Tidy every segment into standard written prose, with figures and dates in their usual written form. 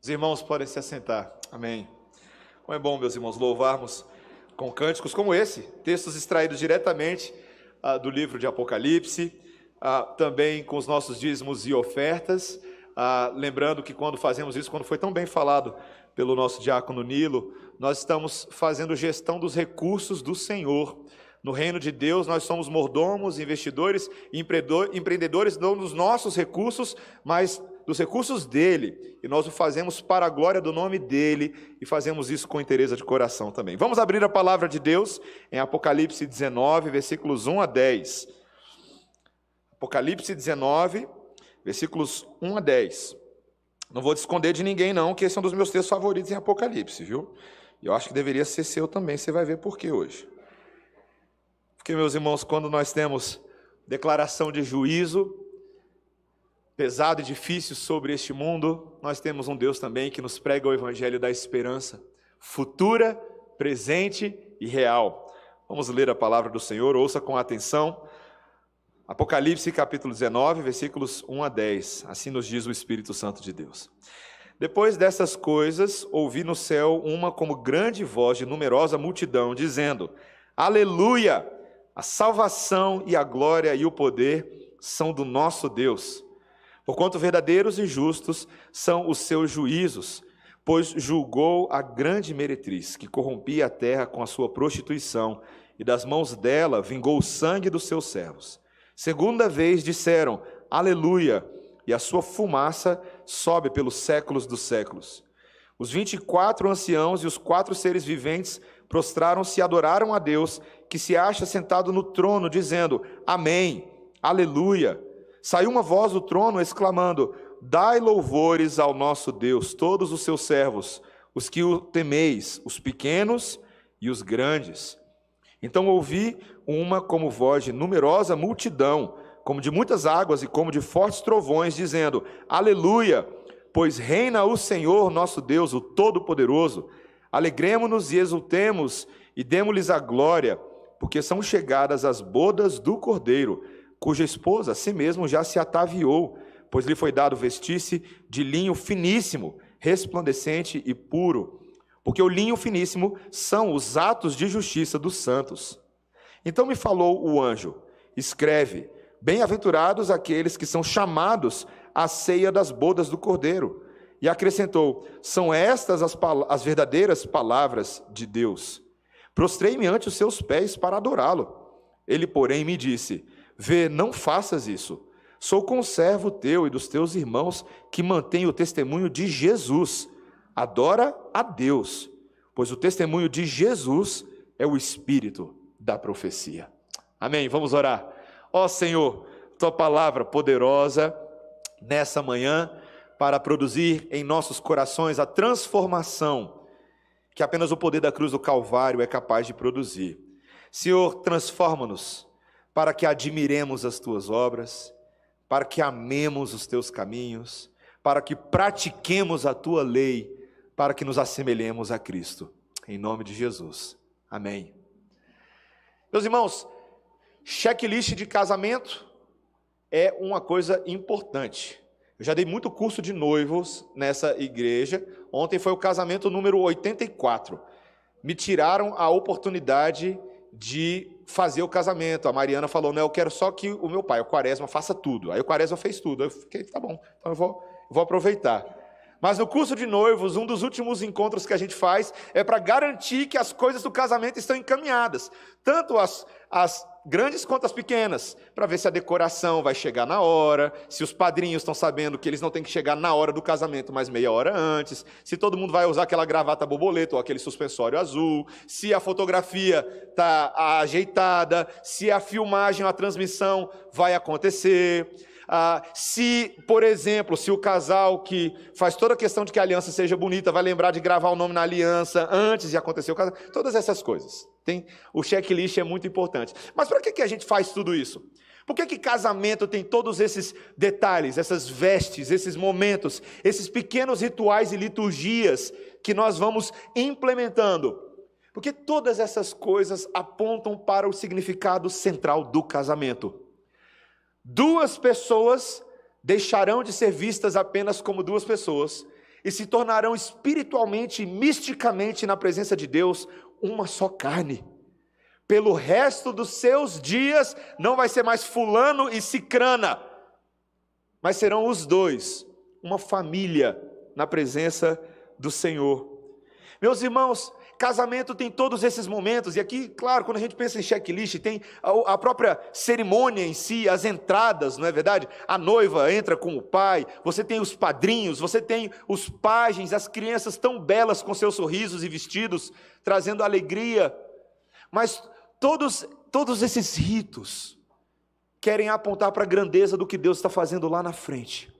Os irmãos podem se assentar. Amém. Como é bom, meus irmãos, louvarmos com cânticos como esse, textos extraídos diretamente do livro de Apocalipse, também com os nossos dízimos e ofertas, lembrando que quando fazemos isso, quando foi tão bem falado pelo nosso diácono Nilo, nós estamos fazendo gestão dos recursos do Senhor. No reino de Deus, nós somos mordomos, investidores, empreendedores, não dos nossos recursos, mas dos recursos dele, e nós o fazemos para a glória do nome dele, e fazemos isso com interesse de coração também. Vamos abrir a palavra de Deus em Apocalipse 19, versículos 1 a 10. Apocalipse 19, versículos 1 a 10. Não vou te esconder de ninguém não, que esse é um dos meus textos favoritos em Apocalipse, viu? E eu acho que deveria ser seu também, você vai ver por quê hoje. Porque, meus irmãos, quando nós temos declaração de juízo pesado e difícil sobre este mundo, nós temos um Deus também que nos prega o evangelho da esperança, futura, presente e real. Vamos ler a palavra do Senhor, ouça com atenção. Apocalipse capítulo 19, versículos 1 a 10, assim nos diz o Espírito Santo de Deus. Depois dessas coisas, ouvi no céu uma como grande voz de numerosa multidão, dizendo: Aleluia! A salvação e a glória e o poder são do nosso Deus. Porquanto verdadeiros e justos são os seus juízos, pois julgou a grande meretriz, que corrompia a terra com a sua prostituição, e das mãos dela vingou o sangue dos seus servos. Segunda vez disseram, Aleluia, e a sua fumaça sobe pelos séculos dos séculos. Os 24 anciãos e os 4 seres viventes prostraram-se e adoraram a Deus, que se acha sentado no trono, dizendo, Amém, Aleluia. Saiu uma voz do trono exclamando, Dai louvores ao nosso Deus, todos os seus servos, os que o temeis, os pequenos e os grandes. Então ouvi uma como voz de numerosa multidão, como de muitas águas e como de fortes trovões, dizendo, Aleluia, pois reina o Senhor nosso Deus, o Todo-Poderoso. Alegremo-nos e exultemos e demo-lhes a glória, porque são chegadas as bodas do Cordeiro, cuja esposa, a si mesmo, já se ataviou, pois lhe foi dado vestir-se de linho finíssimo, resplandecente e puro, porque o linho finíssimo são os atos de justiça dos santos. Então me falou o anjo, escreve, bem-aventurados aqueles que são chamados à ceia das bodas do Cordeiro. E acrescentou, são estas as verdadeiras palavras de Deus. Prostrei-me ante os seus pés para adorá-lo. Ele, porém, me disse, Vê, não faças isso. Sou conservo teu e dos teus irmãos que mantêm o testemunho de Jesus. Adora a Deus, pois o testemunho de Jesus é o espírito da profecia. Amém, vamos orar. Ó Senhor, tua palavra poderosa nessa manhã para produzir em nossos corações a transformação que apenas o poder da cruz do Calvário é capaz de produzir. Senhor, transforma-nos para que admiremos as tuas obras, para que amemos os teus caminhos, para que pratiquemos a tua lei, para que nos assemelhemos a Cristo. Em nome de Jesus. Amém. Meus irmãos, checklist de casamento é uma coisa importante. Eu já dei muito curso de noivos nessa igreja. Ontem foi o casamento número 84. Me tiraram a oportunidade de fazer o casamento. A Mariana falou, não, eu quero só que o meu pai, o Quaresma, faça tudo. Aí o Quaresma fez tudo. Eu fiquei, tá bom, então eu vou aproveitar. Mas no curso de noivos, um dos últimos encontros que a gente faz é para garantir que as coisas do casamento estão encaminhadas. Tanto as grandes quanto as pequenas, para ver se a decoração vai chegar na hora, se os padrinhos estão sabendo que eles não têm que chegar na hora do casamento, mas meia hora antes, se todo mundo vai usar aquela gravata borboleta ou aquele suspensório azul, se a fotografia está ajeitada, se a filmagem, a transmissão vai acontecer. Se, por exemplo, se o casal que faz toda a questão de que a aliança seja bonita, vai lembrar de gravar o nome na aliança antes de acontecer o casamento, todas essas coisas. O checklist é muito importante. Mas para que a gente faz tudo isso? Por que casamento tem todos esses detalhes, essas vestes, esses momentos, esses pequenos rituais e liturgias que nós vamos implementando? Porque todas essas coisas apontam para o significado central do casamento. Duas pessoas deixarão de ser vistas apenas como duas pessoas e se tornarão espiritualmente e misticamente na presença de Deus uma só carne. Pelo resto dos seus dias, não vai ser mais fulano e cicrana, mas serão os dois, uma família na presença do Senhor. Meus irmãos, casamento tem todos esses momentos, e aqui, claro, quando a gente pensa em checklist, tem a própria cerimônia em si, as entradas, não é verdade? A noiva entra com o pai, você tem os padrinhos, você tem os pajens, as crianças tão belas com seus sorrisos e vestidos, trazendo alegria, mas todos esses ritos querem apontar para a grandeza do que Deus está fazendo lá na frente.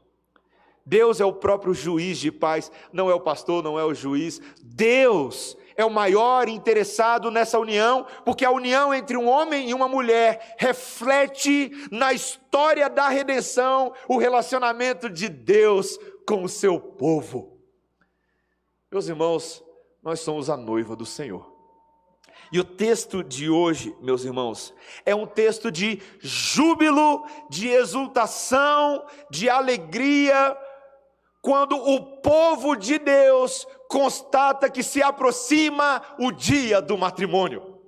Deus é o próprio juiz de paz, não é o pastor, não é o juiz. Deus é o maior interessado nessa união, porque a união entre um homem e uma mulher reflete na história da redenção o relacionamento de Deus com o seu povo. Meus irmãos, nós somos a noiva do Senhor. E o texto de hoje, meus irmãos, é um texto de júbilo, de exultação, de alegria, quando o povo de Deus constata que se aproxima o dia do matrimônio,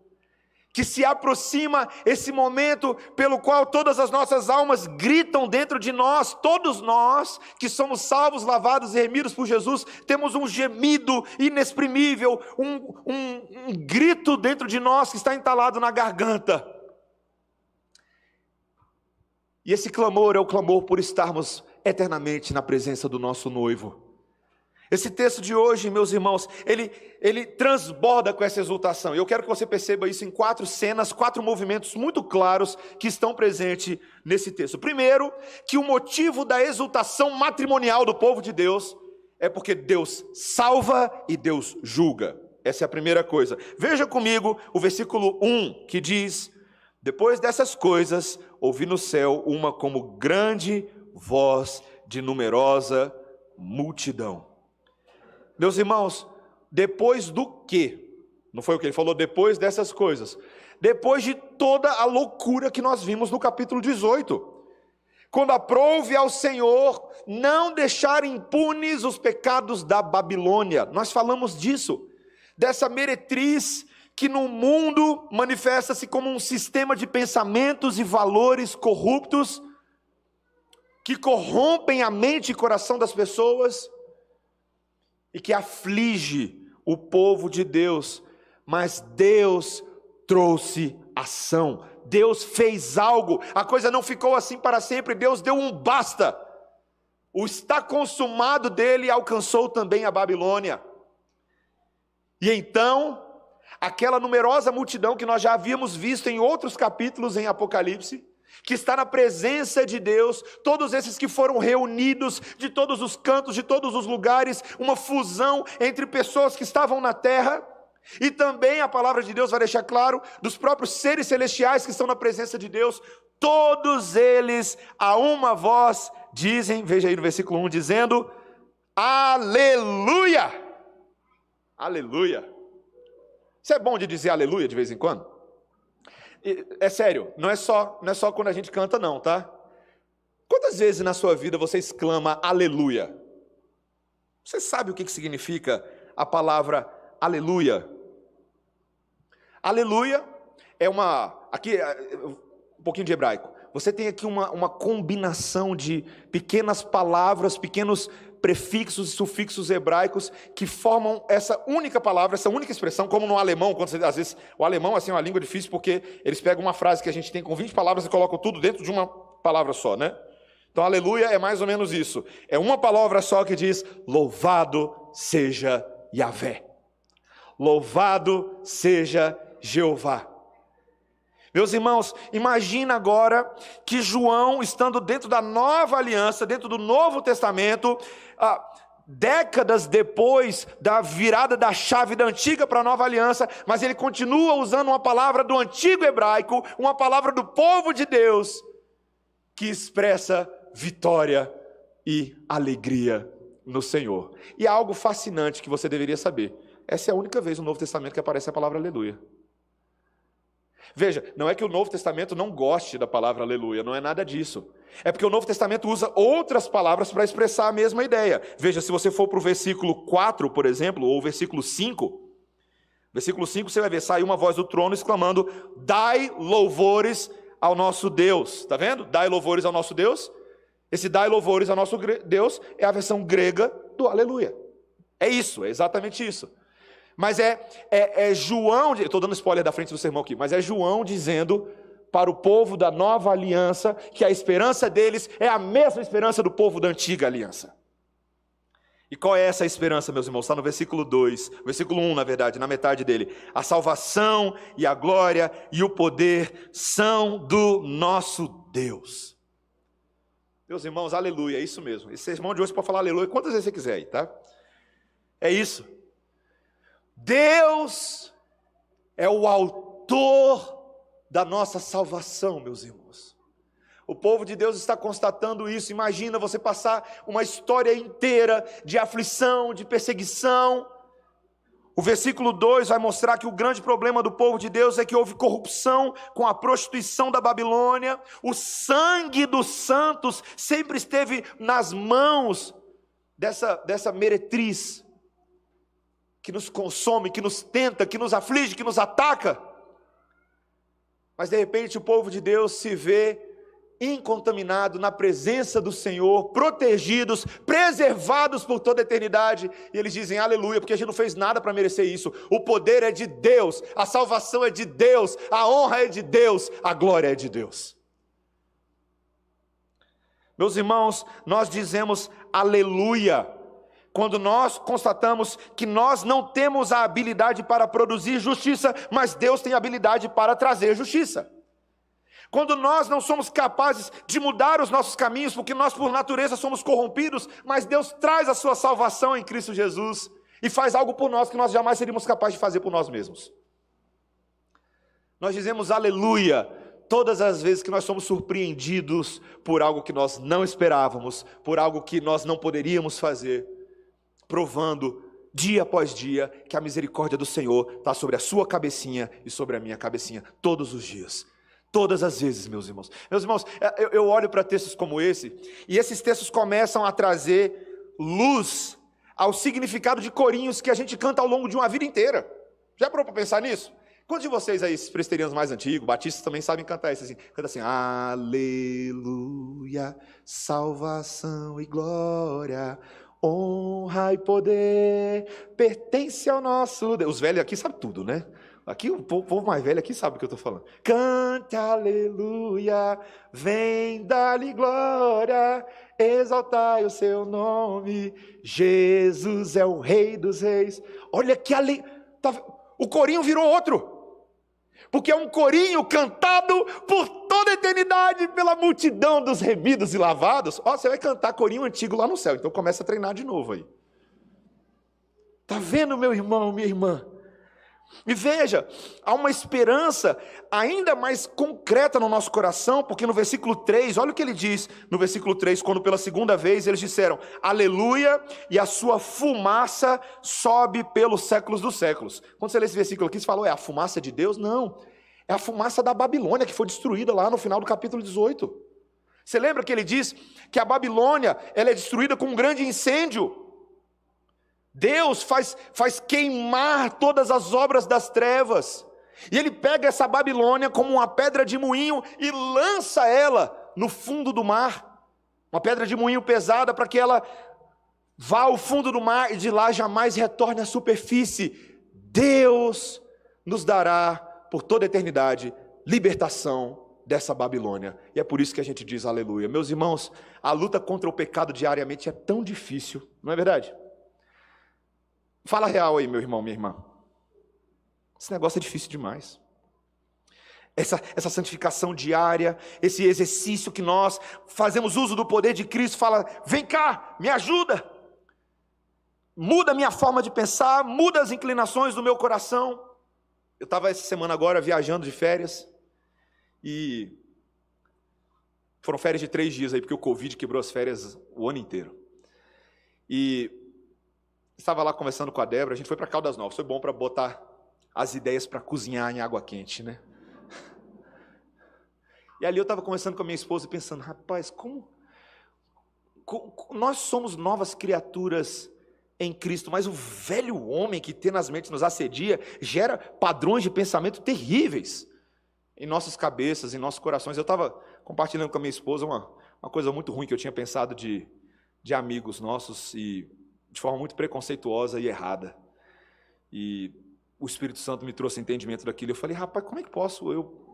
que se aproxima esse momento pelo qual todas as nossas almas gritam dentro de nós. Todos nós que somos salvos, lavados e remidos por Jesus, temos um gemido inexprimível, um grito dentro de nós que está entalado na garganta. E esse clamor é o clamor por estarmos eternamente na presença do nosso noivo. Esse texto de hoje, meus irmãos, ele transborda com essa exultação. E eu quero que você perceba isso em 4 cenas, 4 movimentos muito claros que estão presentes nesse texto. Primeiro, que o motivo da exultação matrimonial do povo de Deus é porque Deus salva e Deus julga. Essa é a primeira coisa. Veja comigo o versículo 1, que diz: depois dessas coisas, ouvi no céu uma como grande voz de numerosa multidão. Meus irmãos, depois do quê? Não foi o que ele falou? Depois dessas coisas. Depois de toda a loucura que nós vimos no capítulo 18. Quando aprouve ao Senhor não deixar impunes os pecados da Babilônia. Nós falamos disso. Dessa meretriz que no mundo manifesta-se como um sistema de pensamentos e valores corruptos, que corrompem a mente e coração das pessoas, e que aflige o povo de Deus, mas Deus trouxe ação, Deus fez algo, a coisa não ficou assim para sempre, Deus deu um basta, o está consumado dele alcançou também a Babilônia, e então, aquela numerosa multidão que nós já havíamos visto em outros capítulos em Apocalipse, que está na presença de Deus, todos esses que foram reunidos de todos os cantos, de todos os lugares, uma fusão entre pessoas que estavam na terra, e também a palavra de Deus vai deixar claro, dos próprios seres celestiais que estão na presença de Deus, todos eles a uma voz dizem, veja aí no versículo 1, dizendo, aleluia, aleluia. Isso é bom de dizer aleluia de vez em quando? É sério, não é só quando a gente canta não, tá? Quantas vezes na sua vida você exclama aleluia? Você sabe o que significa a palavra aleluia? Aleluia é aqui um pouquinho de hebraico. Você tem aqui uma combinação de pequenas palavras, pequenos prefixos e sufixos hebraicos que formam essa única palavra, essa única expressão, como no alemão, quando às vezes o alemão assim, é uma língua difícil porque eles pegam uma frase que a gente tem com 20 palavras e colocam tudo dentro de uma palavra só, né? Então aleluia é mais ou menos isso, é uma palavra só que diz louvado seja Yahvé, louvado seja Jeová. Meus irmãos, imagina agora que João, estando dentro da nova aliança, dentro do Novo Testamento, décadas depois da virada da chave da antiga para a nova aliança, mas ele continua usando uma palavra do antigo hebraico, uma palavra do povo de Deus, que expressa vitória e alegria no Senhor. E há algo fascinante que você deveria saber. Essa é a única vez no Novo Testamento que aparece a palavra aleluia. Veja, não é que o Novo Testamento não goste da palavra aleluia, não é nada disso. É porque o Novo Testamento usa outras palavras para expressar a mesma ideia. Veja, se você for para o versículo 4, por exemplo, ou o versículo 5, versículo 5 você vai ver, saiu uma voz do trono exclamando, dai louvores ao nosso Deus. Está vendo? Dai louvores ao nosso Deus. Esse dai louvores ao nosso Deus é a versão grega do aleluia. É isso, é exatamente isso. Mas é João, eu estou dando spoiler da frente do sermão aqui, mas é João dizendo para o povo da nova aliança que a esperança deles é a mesma esperança do povo da antiga aliança. E qual é essa esperança, meus irmãos? Está no versículo 2, versículo 1, na verdade, na metade dele. A salvação e a glória e o poder são do nosso Deus. Meus irmãos, aleluia, é isso mesmo. Esse sermão de hoje pode falar aleluia quantas vezes você quiser aí, tá? É isso. Deus é o autor da nossa salvação, meus irmãos. O povo de Deus está constatando isso. Imagina você passar uma história inteira de aflição, de perseguição. O versículo 2 vai mostrar que o grande problema do povo de Deus é que houve corrupção com a prostituição da Babilônia. O sangue dos santos sempre esteve nas mãos dessa meretriz que nos consome, que nos tenta, que nos aflige, que nos ataca. Mas de repente o povo de Deus se vê incontaminado na presença do Senhor, protegidos, preservados por toda a eternidade, e eles dizem aleluia, porque a gente não fez nada para merecer isso. O poder é de Deus, a salvação é de Deus, a honra é de Deus, a glória é de Deus. Meus irmãos, nós dizemos aleluia quando nós constatamos que nós não temos a habilidade para produzir justiça, mas Deus tem a habilidade para trazer justiça. Quando nós não somos capazes de mudar os nossos caminhos, porque nós por natureza somos corrompidos, mas Deus traz a sua salvação em Cristo Jesus e faz algo por nós que nós jamais seríamos capazes de fazer por nós mesmos. Nós dizemos aleluia todas as vezes que nós somos surpreendidos por algo que nós não esperávamos, por algo que nós não poderíamos fazer, provando dia após dia que a misericórdia do Senhor está sobre a sua cabecinha e sobre a minha cabecinha, todos os dias, todas as vezes, meus irmãos. Meus irmãos, eu olho para textos como esse, e esses textos começam a trazer luz ao significado de corinhos que a gente canta ao longo de uma vida inteira. Já parou para pensar nisso? Quantos de vocês aí, esses presbiterianos mais antigos, batistas, também sabem cantar isso assim? Canta assim, aleluia, salvação e glória, honra e poder pertence ao nosso Deus. Os velhos aqui sabem tudo, né? Aqui o povo mais velho aqui sabe o que eu estou falando. Cante aleluia, vem dar-lhe glória, exaltai o seu nome, Jesus é o rei dos reis. Olha que o corinho virou outro, porque é um corinho cantado por toda a eternidade pela multidão dos remidos e lavados. Ó, você vai cantar corinho antigo lá no céu, então começa a treinar de novo aí. Está vendo, meu irmão, minha irmã? E veja, há uma esperança ainda mais concreta no nosso coração, porque no versículo 3, olha o que ele diz no versículo 3, quando pela segunda vez eles disseram, aleluia, e a sua fumaça sobe pelos séculos dos séculos. Quando você lê esse versículo aqui, você fala, é a fumaça de Deus? Não, é a fumaça da Babilônia, que foi destruída lá no final do capítulo 18. Você lembra que ele diz que a Babilônia, ela é destruída com um grande incêndio? Deus faz queimar todas as obras das trevas, e Ele pega essa Babilônia como uma pedra de moinho e lança ela no fundo do mar, uma pedra de moinho pesada para que ela vá ao fundo do mar e de lá jamais retorne à superfície. Deus nos dará por toda a eternidade libertação dessa Babilônia, e é por isso que a gente diz aleluia. Meus irmãos, a luta contra o pecado diariamente é tão difícil, não é verdade? Fala real aí, meu irmão, minha irmã. Esse negócio é difícil demais. Essa santificação diária, esse exercício que nós fazemos uso do poder de Cristo, fala, vem cá, me ajuda. Muda a minha forma de pensar, muda as inclinações do meu coração. Eu estava essa semana agora viajando de férias, e foram férias de 3 dias aí, porque o Covid quebrou as férias o ano inteiro. E estava lá conversando com a Débora, a gente foi para Caldas Novas, foi bom para botar as ideias para cozinhar em água quente, né? E ali eu estava conversando com a minha esposa e pensando, rapaz, como nós somos novas criaturas em Cristo, mas o velho homem que tenazmente nos assedia gera padrões de pensamento terríveis em nossas cabeças, em nossos corações. Eu estava compartilhando com a minha esposa uma coisa muito ruim que eu tinha pensado de amigos nossos, e de forma muito preconceituosa e errada. E o Espírito Santo me trouxe entendimento daquilo. Eu falei, rapaz, como é que posso eu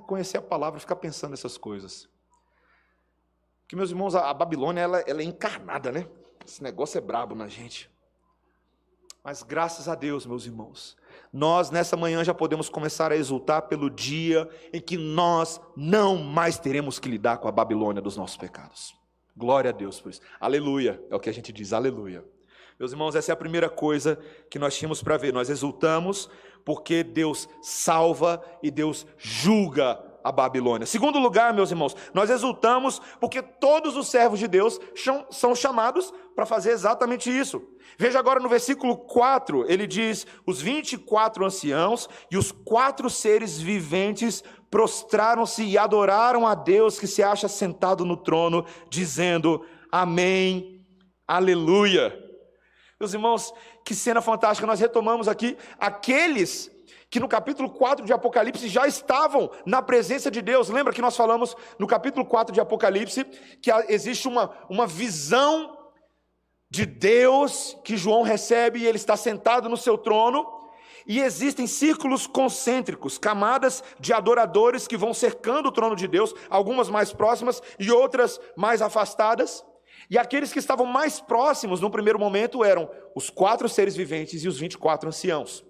conhecer a palavra e ficar pensando nessas coisas? Porque, meus irmãos, a Babilônia ela é encarnada, né? Esse negócio é brabo na gente. Mas graças a Deus, meus irmãos, nós nessa manhã já podemos começar a exultar pelo dia em que nós não mais teremos que lidar com a Babilônia dos nossos pecados. Glória a Deus por isso. Aleluia, é o que a gente diz, aleluia. Meus irmãos, essa é a primeira coisa que nós tínhamos para ver. Nós exultamos porque Deus salva e Deus julga a Babilônia. Segundo lugar, meus irmãos, nós exultamos porque todos os servos de Deus são chamados para fazer exatamente isso. Veja agora no versículo 4, ele diz, os 24 anciãos e os 4 seres viventes prostraram-se e adoraram a Deus que se acha sentado no trono, dizendo, amém, aleluia. Meus irmãos, que cena fantástica, nós retomamos aqui aqueles que no capítulo 4 de Apocalipse já estavam na presença de Deus. Lembra que nós falamos no capítulo 4 de Apocalipse que existe uma visão de Deus que João recebe e ele está sentado no seu trono, e existem círculos concêntricos, camadas de adoradores que vão cercando o trono de Deus, algumas mais próximas e outras mais afastadas. E aqueles que estavam mais próximos no primeiro momento eram os 4 seres viventes e os 24 anciãos.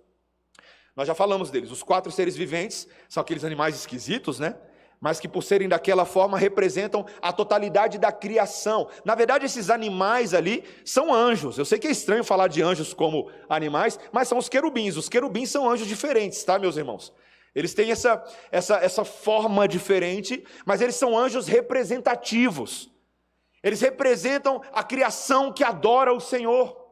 Nós já falamos deles. Os 4 seres viventes são aqueles animais esquisitos, né? Mas que por serem daquela forma representam a totalidade da criação. Na verdade, esses animais ali são anjos. Eu sei que é estranho falar de anjos como animais, mas são os querubins. Os querubins são anjos diferentes, tá, meus irmãos? Eles têm essa forma diferente, mas eles são anjos representativos. Eles representam a criação que adora o Senhor.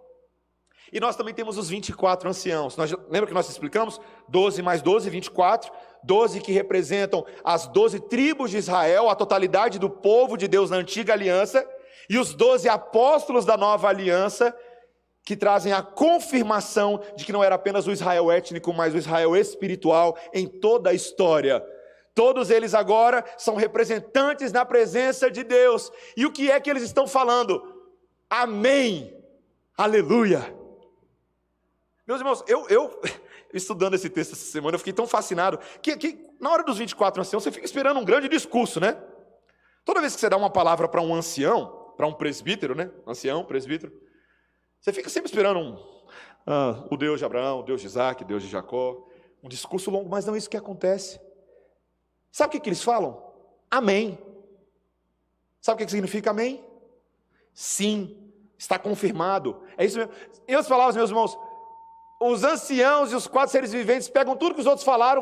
E nós também temos os 24 anciãos. Lembra que nós explicamos? 12 mais 12, 24. 12 que representam as 12 tribos de Israel, a totalidade do povo de Deus na antiga aliança. E os 12 apóstolos da nova aliança, que trazem a confirmação de que não era apenas o Israel étnico, mas o Israel espiritual em toda a história. Todos eles agora são representantes na presença de Deus. E o que é que eles estão falando? Amém, aleluia. Meus irmãos, eu estudando esse texto essa semana, eu fiquei tão fascinado, que na hora dos 24 anciãos, você fica esperando um grande discurso, né? Toda vez que você dá uma palavra para um ancião, para um presbítero, né? Ancião, presbítero, você fica sempre esperando o Deus de Abraão, o Deus de Isaac, o Deus de Jacó, um discurso longo, mas não é isso que acontece. Sabe o que eles falam? Amém. Sabe o que significa amém? Sim, está confirmado. É isso mesmo. Em outras palavras, meus irmãos, os anciãos e os 4 seres viventes pegam tudo que os outros falaram,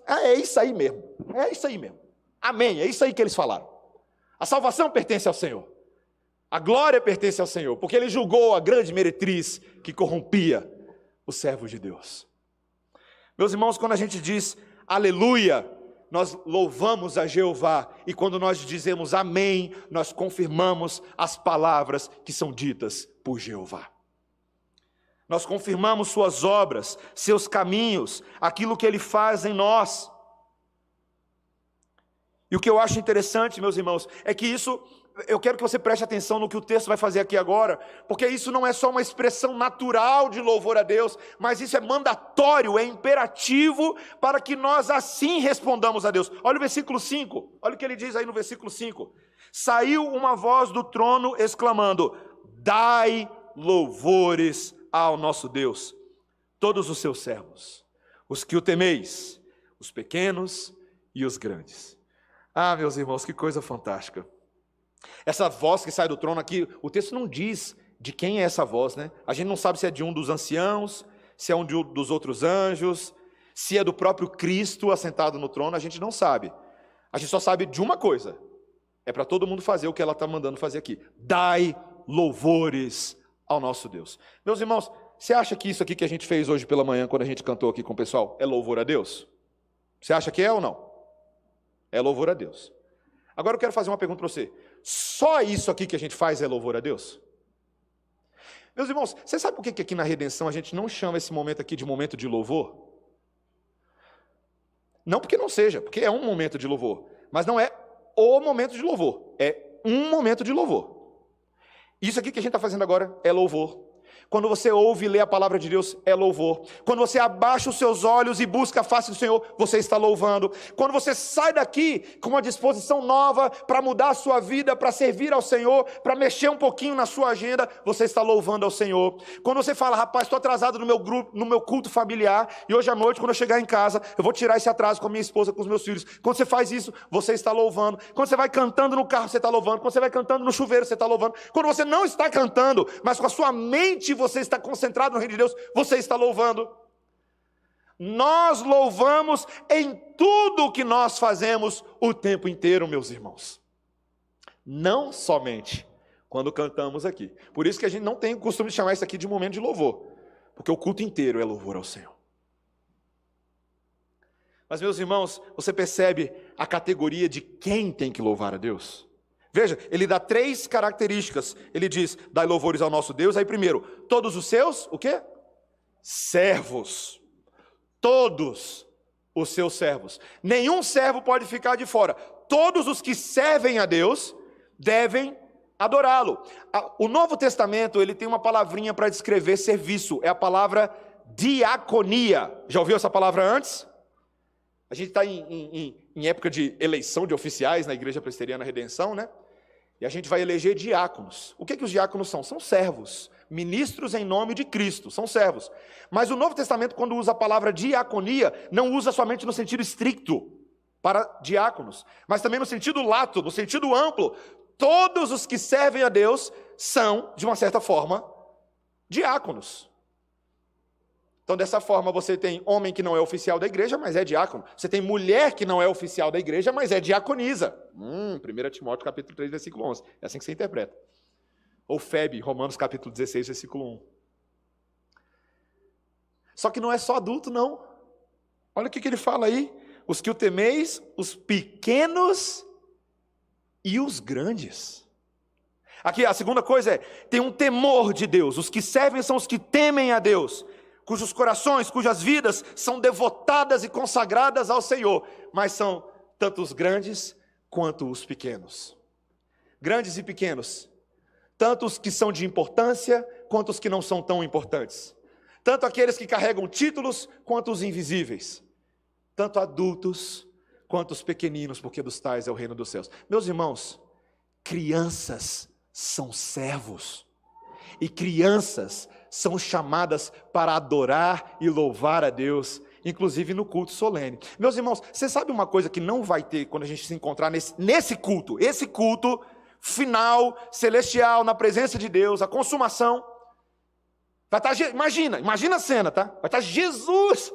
é isso aí mesmo, amém, é isso aí que eles falaram. A salvação pertence ao Senhor, a glória pertence ao Senhor, porque Ele julgou a grande meretriz que corrompia os servos de Deus. Meus irmãos, quando a gente diz aleluia, nós louvamos a Jeová, e quando nós dizemos amém, nós confirmamos as palavras que são ditas por Jeová. Nós confirmamos suas obras, seus caminhos, aquilo que Ele faz em nós. E o que eu acho interessante, meus irmãos, é que isso, eu quero que você preste atenção no que o texto vai fazer aqui agora, porque isso não é só uma expressão natural de louvor a Deus, mas isso é mandatório, é imperativo para que nós assim respondamos a Deus. Olha o versículo 5, olha o que ele diz aí no versículo 5. Saiu uma voz do trono exclamando, dai louvores ao nosso Deus, todos os seus servos, os que o temeis, os pequenos e os grandes. Ah, meus irmãos, que coisa fantástica. Essa voz que sai do trono aqui, o texto não diz de quem é essa voz, né? A gente não sabe se é de um dos anciãos, se é um dos outros anjos, se é do próprio Cristo assentado no trono, a gente não sabe. A gente só sabe de uma coisa, é para todo mundo fazer o que ela está mandando fazer aqui. Dai louvores ao nosso Deus. Meus irmãos, você acha que isso aqui que a gente fez hoje pela manhã, quando a gente cantou aqui com o pessoal, é louvor a Deus? Você acha que é ou não? é louvor a Deus. Agora eu quero fazer uma pergunta para você. Só isso aqui que a gente faz é louvor a Deus? Meus irmãos, você sabe por que aqui na redenção a gente não chama esse momento aqui de momento de louvor? Não porque não seja, porque é um momento de louvor. Mas não é o momento de louvor, é um momento de louvor. Isso aqui que a gente está fazendo agora é louvor. Quando você ouve e lê a palavra de Deus, é louvor. Quando você abaixa os seus olhos e busca a face do Senhor, você está louvando. Quando você sai daqui com uma disposição nova para mudar a sua vida, para servir ao Senhor, para mexer um pouquinho na sua agenda, você está louvando ao Senhor. Quando você fala, rapaz, estou atrasado no meu grupo, no meu culto familiar, e hoje à noite, quando eu chegar em casa, eu vou tirar esse atraso com a minha esposa, com os meus filhos. Quando você faz isso, você está louvando. Quando você vai cantando no carro, você está louvando. Quando você vai cantando no chuveiro, você está louvando. Quando você não está cantando, mas com a sua mente você está concentrado no reino de Deus, você está louvando. Nós louvamos em tudo o que nós fazemos o tempo inteiro, meus irmãos. Não somente quando cantamos aqui. Por isso que a gente não tem o costume de chamar isso aqui de momento de louvor, porque o culto inteiro é louvor ao Senhor. Mas, meus irmãos, você percebe a categoria de quem tem que louvar a Deus? Veja, ele dá 3 características. Ele diz, dai louvores ao nosso Deus. Aí primeiro, todos os seus, o quê? Servos. Todos os seus servos. Nenhum servo pode ficar de fora. Todos os que servem a Deus devem adorá-lo. O Novo Testamento, ele tem uma palavrinha para descrever serviço. É a palavra diaconia. Já ouviu essa palavra antes? A gente está em época de eleição de oficiais na Igreja Presbiteriana Redenção, né? E a gente vai eleger diáconos. O que os diáconos são? São servos, ministros em nome de Cristo, são servos. Mas o Novo Testamento, quando usa a palavra diaconia, não usa somente no sentido estricto para diáconos, mas também no sentido lato, no sentido amplo. Todos os que servem a Deus são, de uma certa forma, diáconos. Então, dessa forma, você tem homem que não é oficial da igreja, mas é diácono. Você tem mulher que não é oficial da igreja, mas é diaconisa. 1 Timóteo capítulo 3, versículo 11. É assim que você interpreta. Ou Febe, Romanos capítulo 16, versículo 1. Só que não é só adulto, não. Olha o que ele fala aí. Os que o temeis, os pequenos e os grandes. Aqui a segunda coisa é, tem um temor de Deus. Os que servem são os que temem a Deus, cujos corações, cujas vidas são devotadas e consagradas ao Senhor, mas são tanto os grandes quanto os pequenos. Grandes e pequenos, tanto os que são de importância, quanto os que não são tão importantes. Tanto aqueles que carregam títulos, quanto os invisíveis. Tanto adultos, quanto os pequeninos, porque dos tais é o reino dos céus. Meus irmãos, crianças são servos, e crianças são chamadas para adorar e louvar a Deus, inclusive no culto solene. Meus irmãos, você sabe uma coisa que não vai ter quando a gente se encontrar nesse culto, esse culto final, celestial, na presença de Deus, a consumação, vai estar, imagina a cena, tá? Vai estar Jesus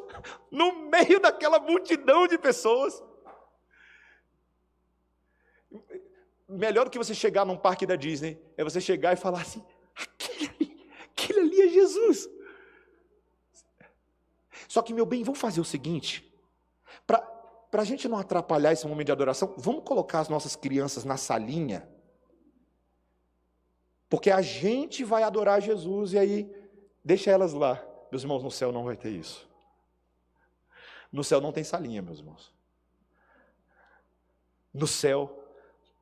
no meio daquela multidão de pessoas. Melhor do que você chegar num parque da Disney, é você chegar e falar assim, aquele ali é Jesus. Só que, meu bem, vamos fazer o seguinte, para a gente não atrapalhar esse momento de adoração, vamos colocar as nossas crianças na salinha, porque a gente vai adorar Jesus e aí deixa elas lá. Meus irmãos, no céu não vai ter isso. No céu não tem salinha, meus irmãos. No céu,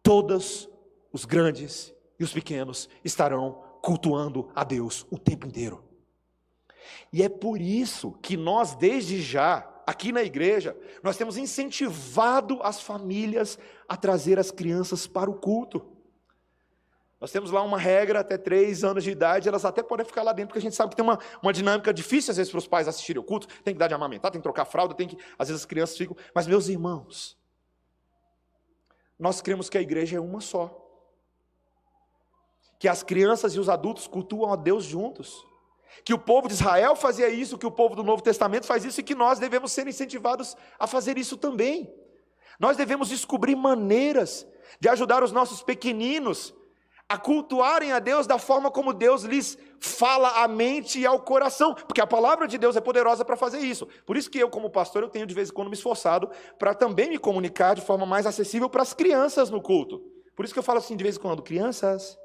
todos os grandes e os pequenos estarão cultuando a Deus o tempo inteiro. E é por isso que nós, desde já, aqui na igreja, nós temos incentivado as famílias a trazer as crianças para o culto. Nós temos lá uma regra, até 3 anos de idade, elas até podem ficar lá dentro, porque a gente sabe que tem uma dinâmica difícil, às vezes, para os pais assistirem o culto, tem que dar de amamentar, tem que trocar fralda, às vezes as crianças ficam... Mas, meus irmãos, nós cremos que a igreja é uma só. Que as crianças e os adultos cultuam a Deus juntos. Que o povo de Israel fazia isso, que o povo do Novo Testamento faz isso, e que nós devemos ser incentivados a fazer isso também. Nós devemos descobrir maneiras de ajudar os nossos pequeninos a cultuarem a Deus da forma como Deus lhes fala à mente e ao coração, porque a palavra de Deus é poderosa para fazer isso. Por isso que eu, como pastor, eu tenho de vez em quando me esforçado para também me comunicar de forma mais acessível para as crianças no culto. Por isso que eu falo assim de vez em quando: crianças,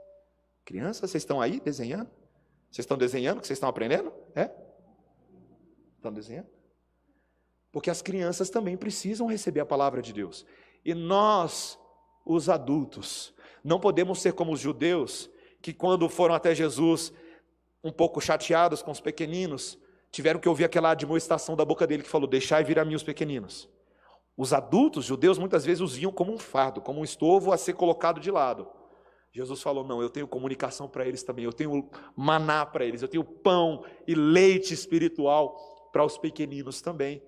vocês estão aí desenhando? Vocês estão desenhando o que vocês estão aprendendo? Estão desenhando? Porque as crianças também precisam receber a palavra de Deus. E nós, os adultos, não podemos ser como os judeus, que quando foram até Jesus, um pouco chateados com os pequeninos, tiveram que ouvir aquela admoestação da boca dele que falou: deixai vir a mim os pequeninos. Os adultos judeus muitas vezes os viam como um fardo, como um estorvo a ser colocado de lado. Jesus falou: não, eu tenho comunicação para eles também, eu tenho maná para eles, eu tenho pão e leite espiritual para os pequeninos também.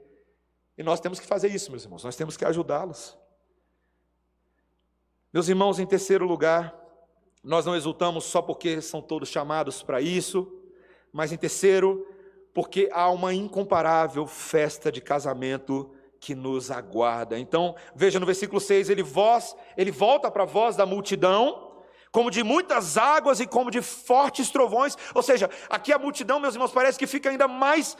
E nós temos que fazer isso, meus irmãos, nós temos que ajudá-los. Meus irmãos, em terceiro lugar, nós não exultamos só porque são todos chamados para isso, mas em terceiro, porque há uma incomparável festa de casamento que nos aguarda. Então, veja no versículo 6, ele volta para a voz da multidão, como de muitas águas e como de fortes trovões. Ou seja, aqui a multidão, meus irmãos, parece que fica ainda mais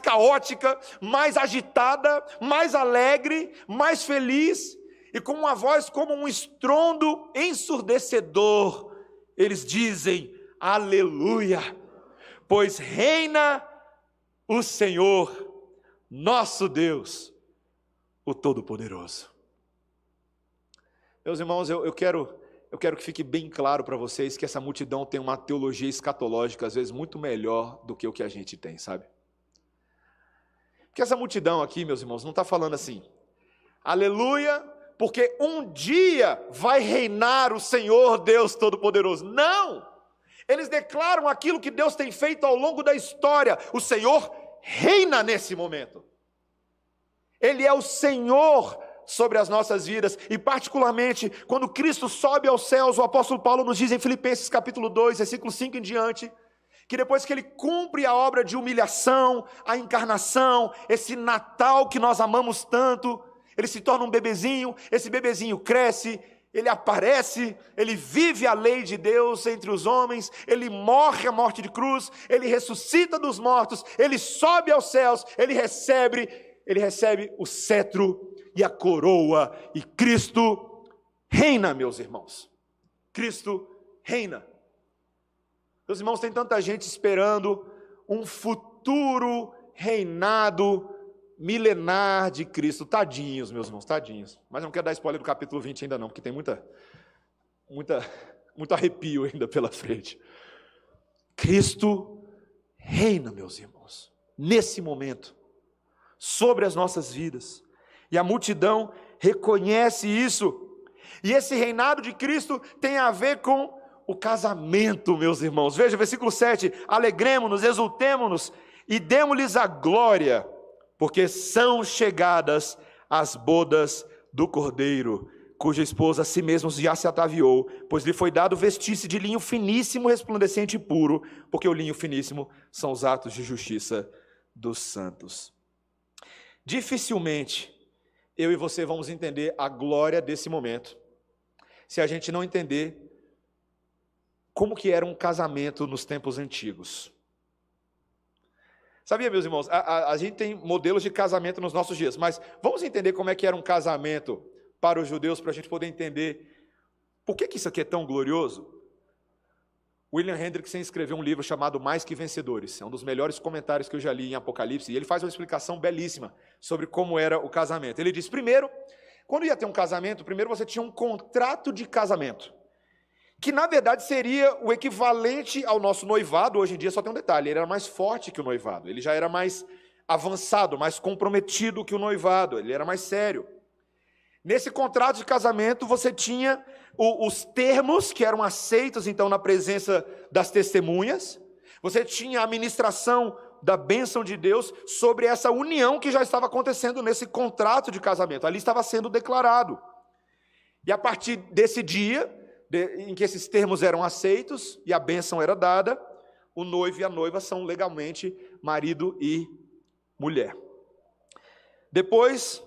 caótica, mais agitada, mais alegre, mais feliz, e com uma voz como um estrondo ensurdecedor, eles dizem: aleluia, pois reina o Senhor, nosso Deus, o Todo-Poderoso. Meus irmãos, eu quero que fique bem claro para vocês que essa multidão tem uma teologia escatológica, às vezes, muito melhor do que o que a gente tem, sabe? Porque essa multidão aqui, meus irmãos, não está falando assim: aleluia, porque um dia vai reinar o Senhor Deus Todo-Poderoso. Não! Eles declaram aquilo que Deus tem feito ao longo da história. O Senhor reina nesse momento. Ele é o Senhor sobre as nossas vidas, e particularmente, quando Cristo sobe aos céus, o apóstolo Paulo nos diz em Filipenses capítulo 2, versículo 5 em diante, que depois que ele cumpre a obra de humilhação, a encarnação, esse Natal que nós amamos tanto, ele se torna um bebezinho, esse bebezinho cresce, ele aparece, ele vive a lei de Deus entre os homens, ele morre a morte de cruz, ele ressuscita dos mortos, ele sobe aos céus, ele recebe o cetro e a coroa, e Cristo reina, meus irmãos. Cristo reina. Meus irmãos, tem tanta gente esperando um futuro reinado milenar de Cristo. Tadinhos, meus irmãos, tadinhos. Mas não quero dar spoiler do capítulo 20 ainda não, porque tem muito arrepio ainda pela frente. Cristo reina, meus irmãos, nesse momento, sobre as nossas vidas. E a multidão reconhece isso. E esse reinado de Cristo tem a ver com o casamento, meus irmãos. Veja, versículo 7, alegremo-nos, exultemo-nos e demo-lhes a glória, porque são chegadas as bodas do Cordeiro, cuja esposa a si mesmo já se ataviou, pois lhe foi dado vestir-se de linho finíssimo, resplandecente e puro, porque o linho finíssimo são os atos de justiça dos santos. Dificilmente eu e você vamos entender a glória desse momento, se a gente não entender como que era um casamento nos tempos antigos. Sabia, meus irmãos, a gente tem modelos de casamento nos nossos dias, mas vamos entender como é que era um casamento para os judeus, para a gente poder entender por que isso aqui é tão glorioso. William Hendrickson escreveu um livro chamado Mais que Vencedores, é um dos melhores comentários que eu já li em Apocalipse, e ele faz uma explicação belíssima sobre como era o casamento. Ele diz, primeiro, quando ia ter um casamento, primeiro você tinha um contrato de casamento, que na verdade seria o equivalente ao nosso noivado. Hoje em dia só tem um detalhe, ele era mais forte que o noivado, ele já era mais avançado, mais comprometido que o noivado, ele era mais sério. Nesse contrato de casamento você tinha os termos que eram aceitos então na presença das testemunhas, você tinha a ministração da bênção de Deus sobre essa união que já estava acontecendo nesse contrato de casamento, ali estava sendo declarado. E a partir desse dia em que esses termos eram aceitos e a bênção era dada, o noivo e a noiva são legalmente marido e mulher. Depois,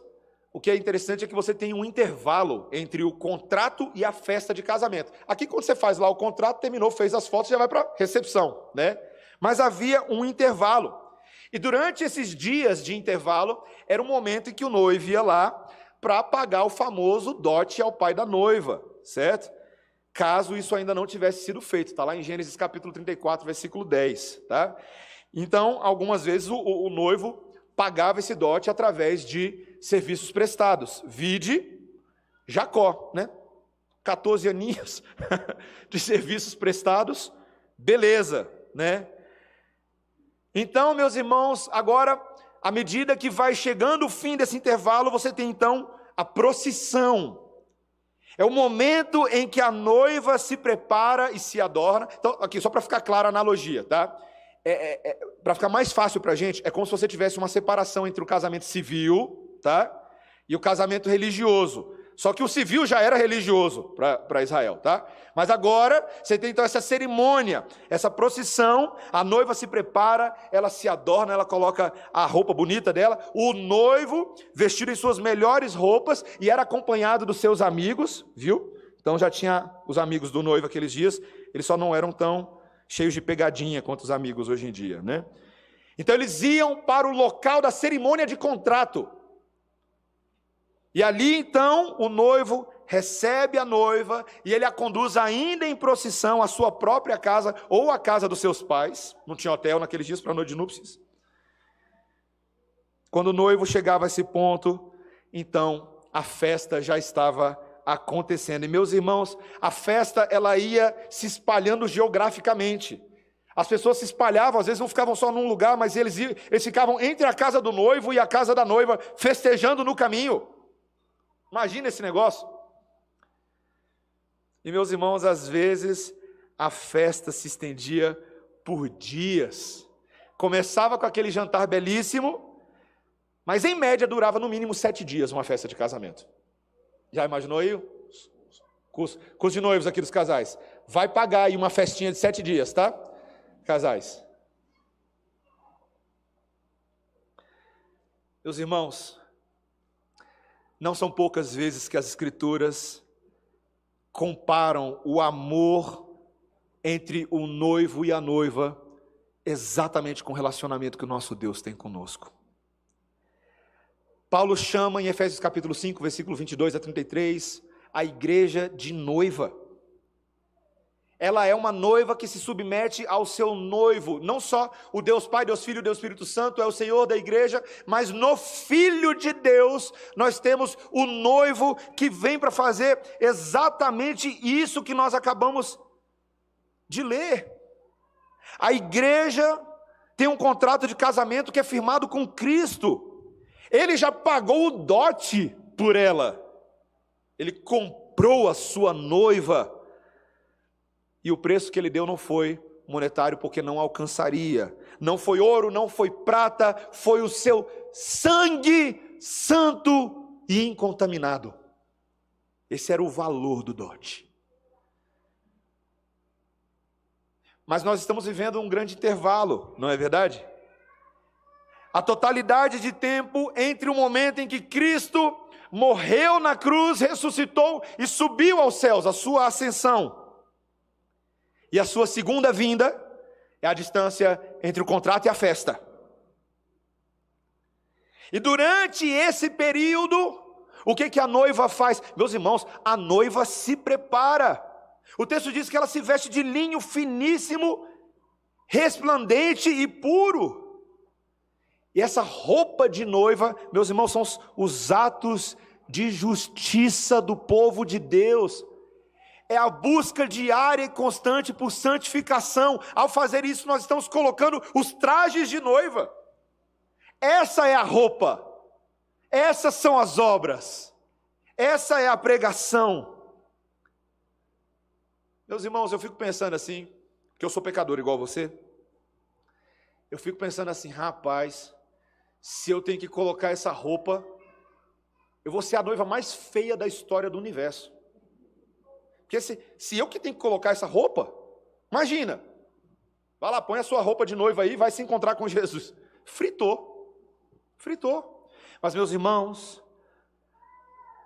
o que é interessante é que você tem um intervalo entre o contrato e a festa de casamento. Aqui, quando você faz lá o contrato, terminou, fez as fotos, já vai para a recepção, né? Mas havia um intervalo. E durante esses dias de intervalo, era o momento em que o noivo ia lá para pagar o famoso dote ao pai da noiva, certo? Caso isso ainda não tivesse sido feito. Está lá em Gênesis capítulo 34, versículo 10, tá? Então, algumas vezes o noivo pagava esse dote através de serviços prestados. Vide Jacó, né? 14 aninhos de serviços prestados, beleza, né? Então, meus irmãos, agora, à medida que vai chegando o fim desse intervalo, você tem então a procissão. É o momento em que a noiva se prepara e se adorna. Então, aqui, só para ficar clara a analogia, tá? Para ficar mais fácil para a gente, é como se você tivesse uma separação entre o casamento civil, tá? E o casamento religioso. Só que o civil já era religioso para Israel, tá? Mas agora você tem então essa cerimônia, essa procissão, a noiva se prepara, ela se adorna, ela coloca a roupa bonita dela, o noivo vestido em suas melhores roupas e era acompanhado dos seus amigos, viu? Então já tinha os amigos do noivo aqueles dias, eles só não eram tão cheios de pegadinha quanto os amigos hoje em dia, né? Então eles iam para o local da cerimônia de contrato. E ali então o noivo recebe a noiva e ele a conduz ainda em procissão à sua própria casa ou à casa dos seus pais. Não tinha hotel naqueles dias para a noite de núpcias. Quando o noivo chegava a esse ponto, então a festa já estava acontecendo. E meus irmãos, a festa ela ia se espalhando geograficamente. As pessoas se espalhavam, às vezes não ficavam só num lugar, mas eles ficavam entre a casa do noivo e a casa da noiva, festejando no caminho. Imagina esse negócio. E meus irmãos, às vezes a festa se estendia por dias. Começava com aquele jantar belíssimo, mas em média durava no mínimo 7 dias uma festa de casamento. Já imaginou aí? Curso de noivos aqui dos casais. Vai pagar aí uma festinha de 7 dias, tá? Casais. Meus irmãos, não são poucas vezes que as Escrituras comparam o amor entre o noivo e a noiva exatamente com o relacionamento que o nosso Deus tem conosco. Paulo chama em Efésios capítulo 5, versículo 22 a 33, a igreja de noiva. Ela é uma noiva que se submete ao seu noivo. Não só o Deus Pai, Deus Filho, Deus Espírito Santo é o Senhor da igreja, mas no Filho de Deus nós temos o noivo que vem para fazer exatamente isso que nós acabamos de ler. A igreja tem um contrato de casamento que é firmado com Cristo. Ele já pagou o dote por ela. Ele comprou a sua noiva. E o preço que ele deu não foi monetário, porque não alcançaria. Não foi ouro, não foi prata, foi o seu sangue santo e incontaminado. Esse era o valor do dote. Mas nós estamos vivendo um grande intervalo, não é verdade? A totalidade de tempo entre o momento em que Cristo morreu na cruz, ressuscitou e subiu aos céus, a sua ascensão. E a sua segunda vinda é a distância entre o contrato e a festa. E durante esse período, o que a noiva faz? Meus irmãos, a noiva se prepara. O texto diz que ela se veste de linho finíssimo, resplandente e puro. E essa roupa de noiva, meus irmãos, são os atos de justiça do povo de Deus. É a busca diária e constante por santificação. Ao fazer isso, nós estamos colocando os trajes de noiva. Essa é a roupa. Essas são as obras. Essa é a pregação. Meus irmãos, eu fico pensando assim, que eu sou pecador igual você. Eu fico pensando assim, rapaz, se eu tenho que colocar essa roupa, eu vou ser a noiva mais feia da história do universo. Porque se eu que tenho que colocar essa roupa, imagina, vai lá, põe a sua roupa de noiva aí e vai se encontrar com Jesus. Fritou. Mas meus irmãos,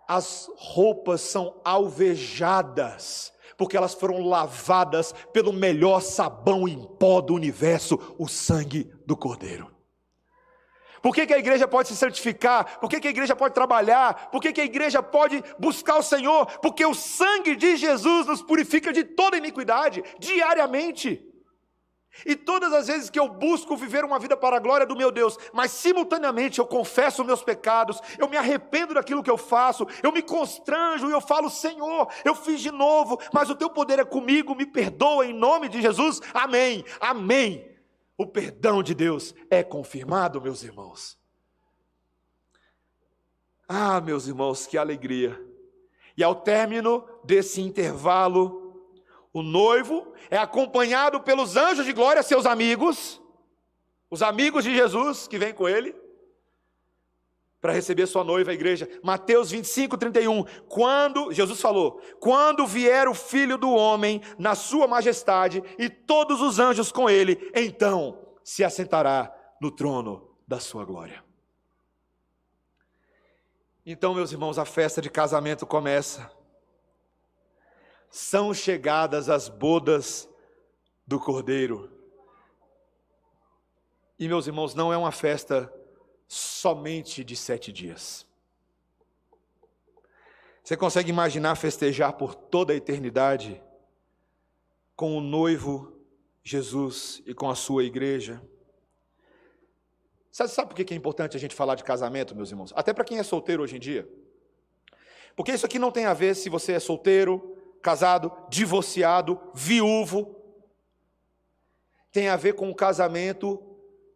as roupas são alvejadas, porque elas foram lavadas pelo melhor sabão em pó do universo, o sangue do Cordeiro. Por que a igreja pode se santificar? Por que a igreja pode trabalhar? Por que a igreja pode buscar o Senhor? Porque o sangue de Jesus nos purifica de toda iniquidade, diariamente. E todas as vezes que eu busco viver uma vida para a glória do meu Deus, mas simultaneamente eu confesso os meus pecados, eu me arrependo daquilo que eu faço, eu me constranjo e eu falo: Senhor, eu fiz de novo, mas o teu poder é comigo, me perdoa em nome de Jesus, amém, amém. O perdão de Deus é confirmado, meus irmãos. Ah, meus irmãos, que alegria. E ao término desse intervalo, o noivo é acompanhado pelos anjos de glória, seus amigos, os amigos de Jesus que vêm com ele, para receber sua noiva, a igreja. Mateus 25, 31, Jesus falou: quando vier o Filho do Homem na sua majestade e todos os anjos com ele, então se assentará no trono da sua glória. Então, meus irmãos, a festa de casamento começa. São chegadas as bodas do Cordeiro. E, meus irmãos, não é uma festa somente de 7 dias. Você consegue imaginar festejar por toda a eternidade com o noivo Jesus e com a sua igreja? Sabe por que é importante a gente falar de casamento, meus irmãos? Até para quem é solteiro hoje em dia. Porque isso aqui não tem a ver se você é solteiro, casado, divorciado, viúvo. Tem a ver com o casamento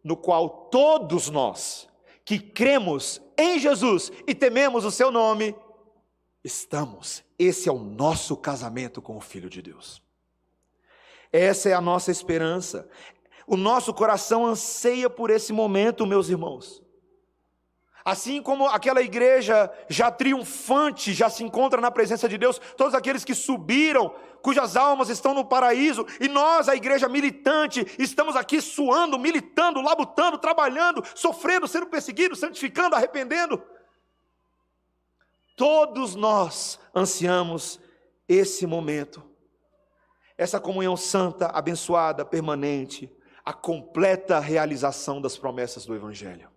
no qual todos nós que cremos em Jesus e tememos o seu nome, estamos. Esse é o nosso casamento com o Filho de Deus. Essa é a nossa esperança. O nosso coração anseia por esse momento, meus irmãos. Assim como aquela igreja já triunfante, já se encontra na presença de Deus, todos aqueles que subiram, cujas almas estão no paraíso, e nós, a igreja militante, estamos aqui suando, militando, labutando, trabalhando, sofrendo, sendo perseguidos, santificando, arrependendo. Todos nós ansiamos esse momento, essa comunhão santa, abençoada, permanente, a completa realização das promessas do Evangelho.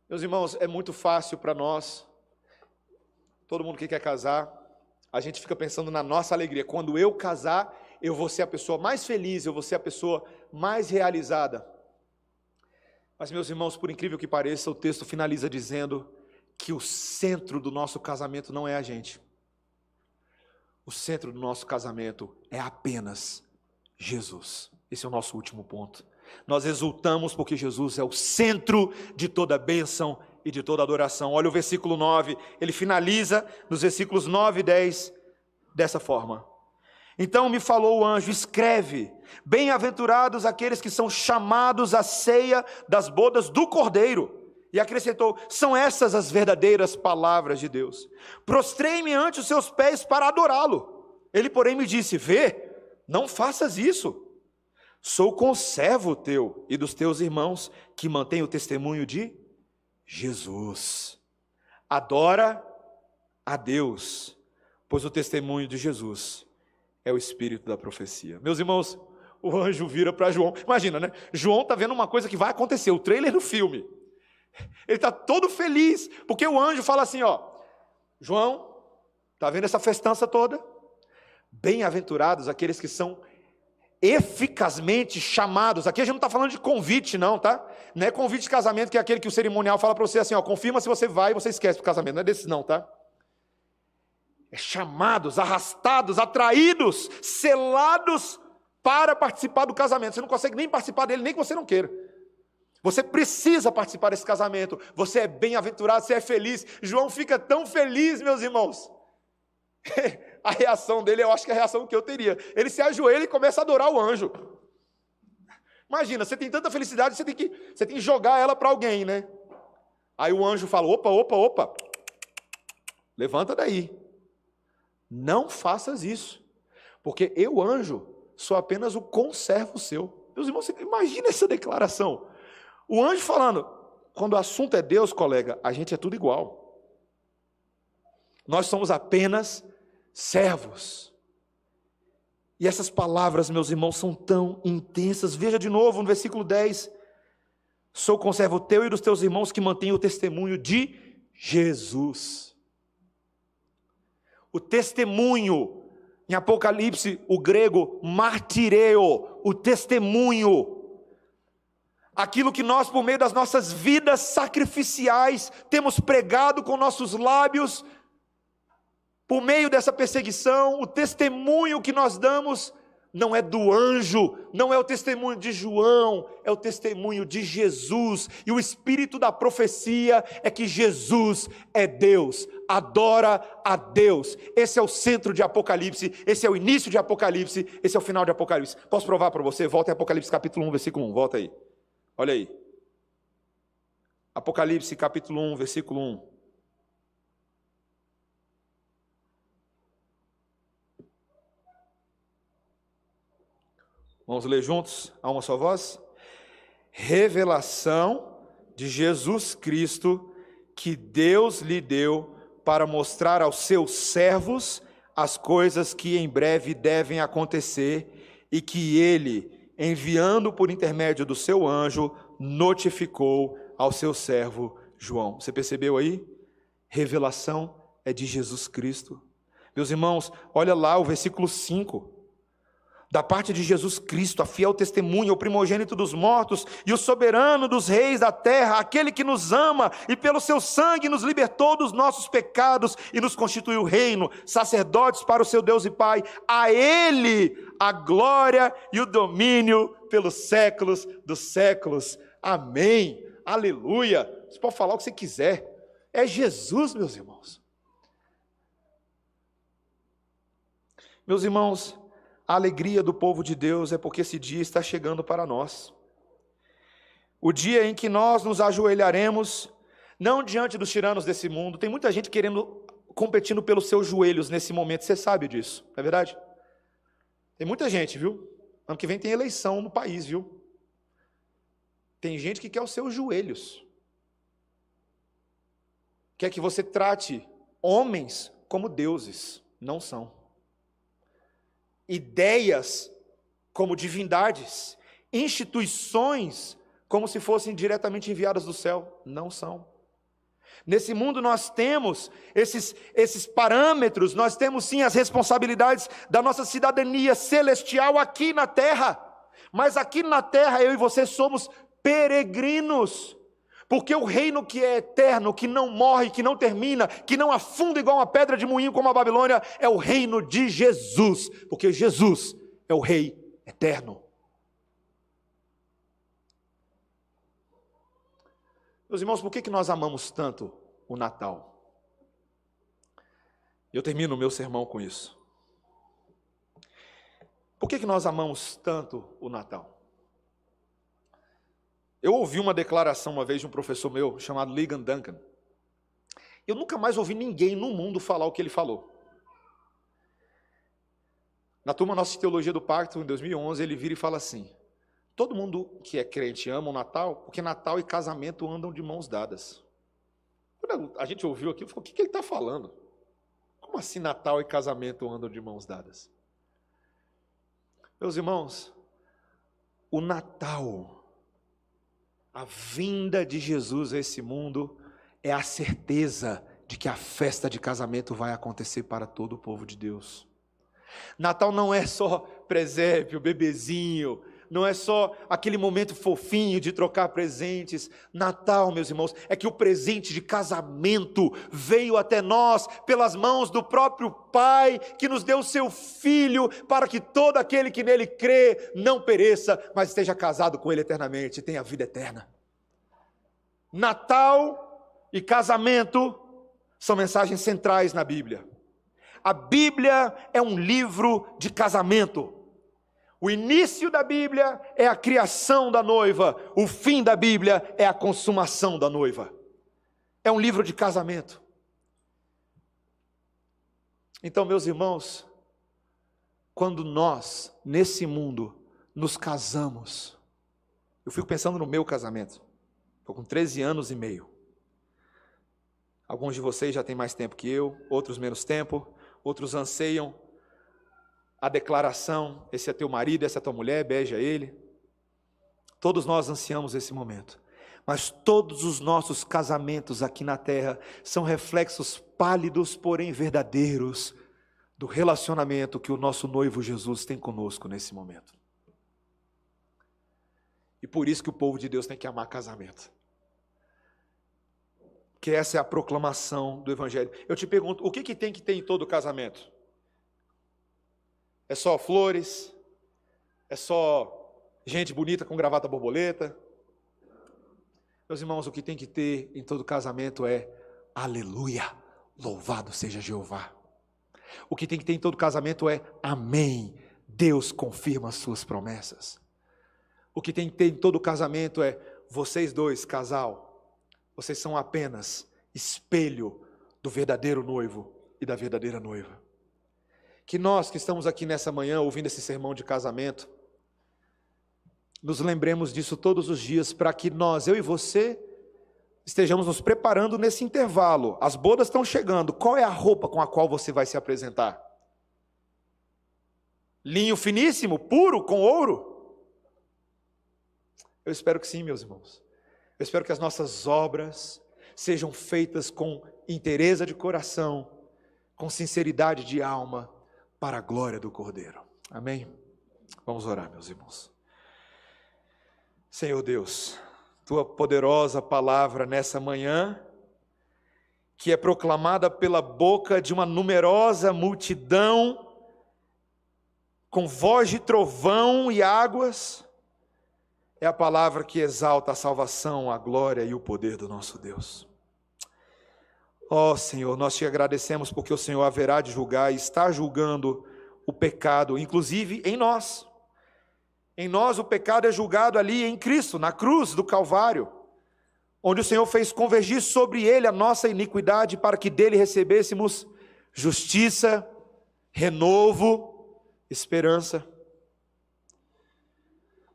Meus irmãos, é muito fácil para nós, todo mundo que quer casar, a gente fica pensando na nossa alegria. Quando eu casar, eu vou ser a pessoa mais feliz, eu vou ser a pessoa mais realizada. Mas, meus irmãos, por incrível que pareça, o texto finaliza dizendo que o centro do nosso casamento não é a gente. O centro do nosso casamento é apenas Jesus. Esse é o nosso último ponto. Nós exultamos porque Jesus é o centro de toda bênção e de toda adoração. Olha o versículo 9, ele finaliza nos versículos 9 e 10 dessa forma. Então me falou o anjo: escreve, bem-aventurados aqueles que são chamados à ceia das bodas do Cordeiro. E acrescentou: são essas as verdadeiras palavras de Deus. Prostrei-me ante os seus pés para adorá-lo. Ele, porém, me disse: vê, não faças isso. Sou conservo teu e dos teus irmãos, que mantêm o testemunho de Jesus. Adora a Deus, pois o testemunho de Jesus é o espírito da profecia. Meus irmãos, o anjo vira para João. Imagina, né? João está vendo uma coisa que vai acontecer, o trailer do filme. Ele está todo feliz, porque o anjo fala assim: ó, João, está vendo essa festança toda? Bem-aventurados aqueles que são eficazmente chamados. Aqui a gente não está falando de convite não, tá? Não é convite de casamento, que é aquele que o cerimonial fala para você assim, ó, confirma se você vai e você esquece do casamento. Não é desse não, tá? É chamados, arrastados, atraídos, selados para participar do casamento. Você não consegue nem participar dele, nem que você não queira. Você precisa participar desse casamento. Você é bem-aventurado, você é feliz. João fica tão feliz, meus irmãos. A reação dele, eu acho que é a reação que eu teria. Ele se ajoelha e começa a adorar o anjo. Imagina, você tem tanta felicidade, você tem que jogar ela para alguém, né? Aí o anjo fala: opa, levanta daí. Não faças isso, porque eu, anjo, sou apenas o conservo seu. Meus irmãos, imagina essa declaração. O anjo falando: quando o assunto é Deus, colega, a gente é tudo igual. Nós somos apenas servos. E essas palavras, meus irmãos, são tão intensas. Veja de novo no versículo 10. Sou conservo teu e dos teus irmãos que mantêm o testemunho de Jesus. O testemunho, em Apocalipse, o grego martireo, o testemunho. Aquilo que nós, por meio das nossas vidas sacrificiais, temos pregado com nossos lábios, por meio dessa perseguição, o testemunho que nós damos não é do anjo, não é o testemunho de João, é o testemunho de Jesus. E o espírito da profecia é que Jesus é Deus, adora a Deus. Esse é o centro de Apocalipse, esse é o início de Apocalipse, esse é o final de Apocalipse. Posso provar para você? Volta em Apocalipse capítulo 1, versículo 1, volta aí. Olha aí. Apocalipse capítulo 1, versículo 1. Vamos ler juntos, a uma só voz? Revelação de Jesus Cristo, que Deus lhe deu para mostrar aos seus servos as coisas que em breve devem acontecer, e que ele, enviando por intermédio do seu anjo, notificou ao seu servo João. Você percebeu aí? Revelação é de Jesus Cristo. Meus irmãos, olha lá o versículo 5. Da parte de Jesus Cristo, a fiel testemunha, o primogênito dos mortos e o soberano dos reis da terra, aquele que nos ama e pelo seu sangue nos libertou dos nossos pecados e nos constituiu reino, sacerdotes para o seu Deus e Pai. A ele a glória e o domínio pelos séculos dos séculos. Amém. Aleluia. Você pode falar o que você quiser. É Jesus, meus irmãos. Meus irmãos, a alegria do povo de Deus é porque esse dia está chegando para nós. O dia em que nós nos ajoelharemos, não diante dos tiranos desse mundo. Tem muita gente competindo pelos seus joelhos nesse momento, você sabe disso, não é verdade? Tem muita gente, viu? Ano que vem tem eleição no país, viu? Tem gente que quer os seus joelhos. Quer que você trate homens como deuses, não são. Ideias como divindades, instituições como se fossem diretamente enviadas do céu, não são. Nesse mundo nós temos esses parâmetros, nós temos sim as responsabilidades da nossa cidadania celestial aqui na terra, mas aqui na terra eu e você somos peregrinos, porque o reino que é eterno, que não morre, que não termina, que não afunda igual uma pedra de moinho como a Babilônia, é o reino de Jesus, porque Jesus é o Rei eterno. Meus irmãos, por que nós amamos tanto o Natal? Eu termino o meu sermão com isso. Por que nós amamos tanto o Natal? Eu ouvi uma declaração uma vez de um professor meu, chamado Ligon Duncan. Eu nunca mais ouvi ninguém no mundo falar o que ele falou. Na turma Nossa Teologia do Pacto, em 2011, ele vira e fala assim: todo mundo que é crente ama o Natal, porque Natal e casamento andam de mãos dadas. Quando a gente ouviu aquilo, falou: o que ele está falando? Como assim Natal e casamento andam de mãos dadas? Meus irmãos, o Natal, a vinda de Jesus a esse mundo, é a certeza de que a festa de casamento vai acontecer para todo o povo de Deus. Natal não é só presépio, bebezinho, não é só aquele momento fofinho de trocar presentes. Natal, meus irmãos, é que o presente de casamento veio até nós pelas mãos do próprio Pai, que nos deu o seu Filho, para que todo aquele que nele crê não pereça, mas esteja casado com ele eternamente e tenha vida eterna. Natal e casamento são mensagens centrais na Bíblia. A Bíblia é um livro de casamento. O início da Bíblia é a criação da noiva, o fim da Bíblia é a consumação da noiva. É um livro de casamento. Então, meus irmãos, quando nós, nesse mundo, nos casamos, eu fico pensando no meu casamento. Estou com 13 anos e meio. Alguns de vocês já têm mais tempo que eu, outros menos tempo, outros anseiam a declaração, esse é teu marido, essa é tua mulher, beija ele. Todos nós ansiamos esse momento. Mas todos os nossos casamentos aqui na terra são reflexos pálidos, porém verdadeiros, do relacionamento que o nosso noivo Jesus tem conosco nesse momento. E por isso que o povo de Deus tem que amar casamento. Que essa é a proclamação do Evangelho. Eu te pergunto, o que tem que ter em todo casamento? É só flores? É só gente bonita com gravata borboleta? Meus irmãos, o que tem que ter em todo casamento é aleluia, louvado seja Jeová. O que tem que ter em todo casamento é amém, Deus confirma as suas promessas. O que tem que ter em todo casamento é vocês dois, casal, vocês são apenas espelho do verdadeiro noivo e da verdadeira noiva. Que nós que estamos aqui nessa manhã ouvindo esse sermão de casamento, nos lembremos disso todos os dias, para que nós, eu e você, estejamos nos preparando nesse intervalo. As bodas estão chegando, qual é a roupa com a qual você vai se apresentar? Linho finíssimo, puro, com ouro? Eu espero que sim, meus irmãos. Eu espero que as nossas obras sejam feitas com inteireza de coração, com sinceridade de alma, para a glória do Cordeiro. Amém? Vamos orar, meus irmãos. Senhor Deus, tua poderosa palavra nessa manhã, que é proclamada pela boca de uma numerosa multidão, com voz de trovão e águas, é a palavra que exalta a salvação, a glória e o poder do nosso Deus. Ó Senhor, nós te agradecemos porque o Senhor haverá de julgar e está julgando o pecado, inclusive em nós. Em nós o pecado é julgado ali em Cristo, na cruz do Calvário, onde o Senhor fez convergir sobre ele a nossa iniquidade para que dele recebêssemos justiça, renovo, esperança.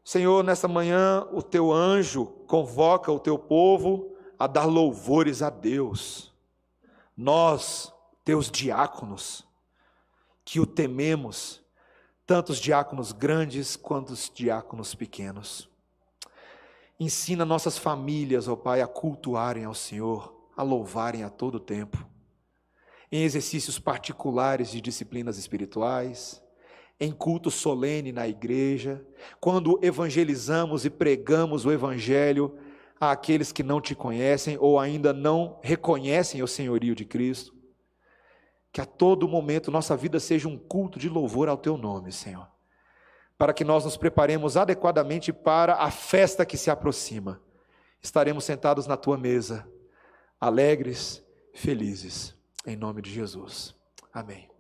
Senhor, nessa manhã o teu anjo convoca o teu povo a dar louvores a Deus. Nós, teus diáconos, que o tememos, tanto os diáconos grandes quanto os diáconos pequenos. Ensina nossas famílias, ó Pai, a cultuarem ao Senhor, a louvarem a todo tempo, em exercícios particulares de disciplinas espirituais, em culto solene na igreja, quando evangelizamos e pregamos o Evangelho àqueles que não te conhecem ou ainda não reconhecem o senhorio de Cristo. Que a todo momento nossa vida seja um culto de louvor ao teu nome, Senhor, para que nós nos preparemos adequadamente para a festa que se aproxima. Estaremos sentados na tua mesa, alegres, felizes, em nome de Jesus. Amém.